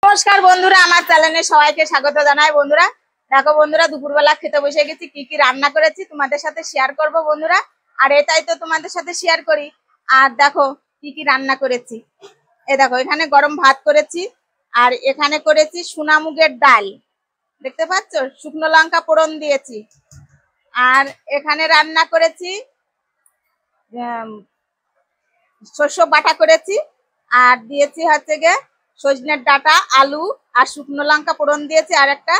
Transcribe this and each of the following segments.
নমস্কার বন্ধুরা, আমার চ্যানেলে সবাইকে স্বাগত জানাই। বন্ধুরা দেখো, বন্ধুরা দুপুরবেলা খেতে বসে গেছি। কি কি রান্না করেছি তোমাদের সাথে শেয়ার করব বন্ধুরা। আর এটাই তো তোমাদের সাথে শেয়ার করি। আর দেখো কি কি রান্না করেছি। দেখো, এখানে গরম ভাত করেছি, আর এখানে করেছি সোনা মুগের ডাল, দেখতে পাচ্ছ, শুকনো লঙ্কা ফোড়ন দিয়েছি। আর এখানে রান্না করেছি শস্য বাটা করেছি, আর দিয়েছি হচ্ছে গিয়ে সজনের ডাঁটা, আলু আর শুকনো লঙ্কা ফোড়ন দিয়েছি, আর একটা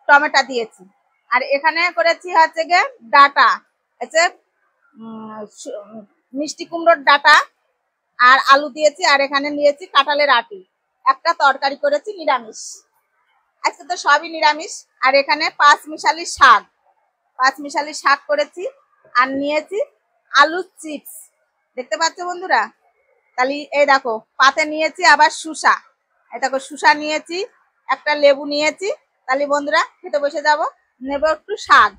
টমেটো দিয়েছি। আর এখানে করেছি হচ্ছে গিয়ে ডাঁটা, হচ্ছে মিষ্টি কুমড়োর ডাঁটা আর আলু দিয়েছি। আর এখানে নিয়েছি কাঁঠালের আটি। একটা তরকারি করেছি নিরামিষ, আজকে তো সবই নিরামিষ। আর এখানে পাঁচ মিশালি শাক করেছি। আর নিয়েছি আলুর চিপস, দেখতে পাচ্ছ বন্ধুরা। তাহলে এই দেখো, পাতে নিয়েছি আবার শুষা, এই দেখো শুষা নিয়েছি, একটা লেবু নিয়েছি। তাহলে বন্ধুরা খেতে বসে যাব। নেব একটু শাক,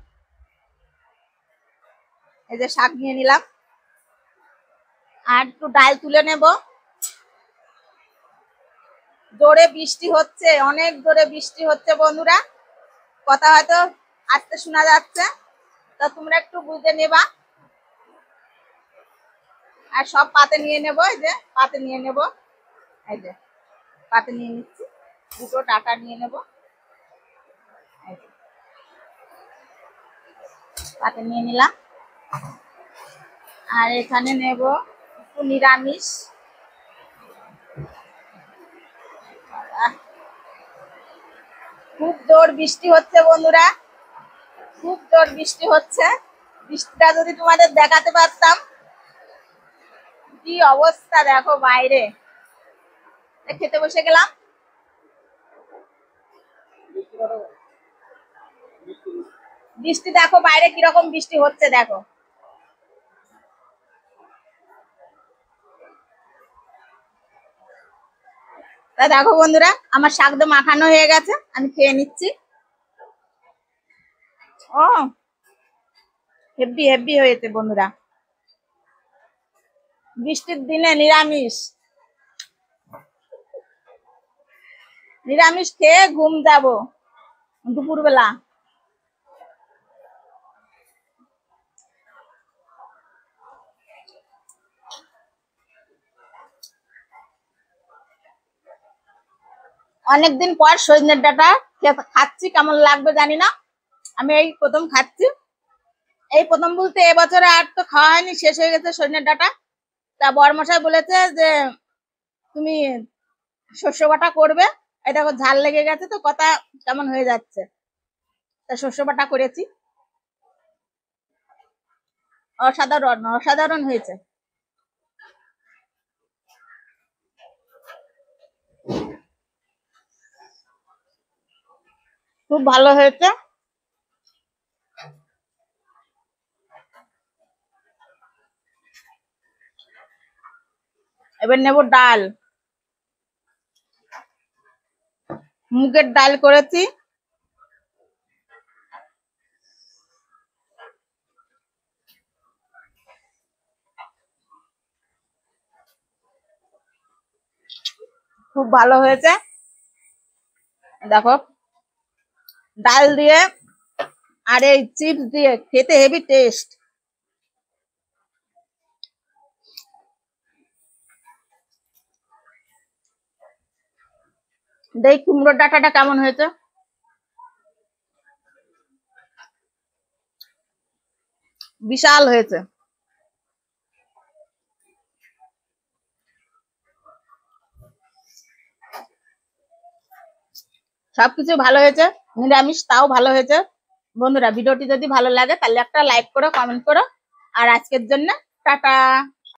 এই যে শাক নিয়ে নিলাম। আর একটু ডাল তুলে নেব। জোরে বৃষ্টি হচ্ছে, অনেক জোরে বৃষ্টি হচ্ছে বন্ধুরা। কথা হয়তো আস্তে শোনা যাচ্ছে, তা তোমরা একটু বুঝে নেবা। আর সব পাতে নিয়ে নেব, এই যে পাতে নিয়ে নেব, এই যে পাতে নিয়ে নিচ্ছি। দুটো ডাঁটা নিয়ে নেব, পাতে নিয়ে নিলাম। আর এখানে নেব একটু নিরামিষ। খুব জোর বৃষ্টি হচ্ছে বন্ধুরা, খুব জোর বৃষ্টি হচ্ছে। বৃষ্টিটা যদি তোমাদের দেখাতে পারতাম, কি অবস্থা দেখো বাইরে। খেতে বসে গেলাম। বৃষ্টি দেখো বাইরে কিরকম বৃষ্টি হচ্ছে দেখো। তা দেখো বন্ধুরা, আমার শাক তো মাখানো হয়ে গেছে, আমি খেয়ে নিচ্ছি। ও হেভি হেভি হয়েছে বন্ধুরা, বৃষ্টির দিনে নিরামিষ। নিরামিষ খেয়ে ঘুম যাব দুপুরবেলা। অনেকদিন পর সজনের ডাঁটা খাচ্ছি, কেমন লাগবে জানি না। আমি এই প্রথম খাচ্ছি, এই প্রথম বলতে এবছরে আর তো খাওয়া হয়নি, শেষ হয়ে গেছে সজনের ডাঁটা। তা বরমশাই বলেছে যে তুমি শস্য বাটা করবে। এই দেখো ঝাল লেগে গেছে, তো কথা কেমন হয়ে যাচ্ছে। তা শস্য বাটা করেছি, অসাধারণ অসাধারণ হয়েছে, খুব ভালো হয়েছে। এবার নেব ডাল, মুগের ডাল করেছি। খুব ভালো হয়েছে দেখো, ডাল দিয়ে আর এই চিপস দিয়ে খেতে হেভি টেস্ট। দেখ কুমড়োর ডাঁটাটা কেমন হয়েছে, বিশাল হয়েছে। সবকিছু ভালো হয়েছে, নিরামিষ তাও ভালো হয়েছে। বন্ধুরা ভিডিওটি যদি ভালো লাগে তাহলে একটা লাইক করো, কমেন্ট করো। আর আজকের জন্য টাটা।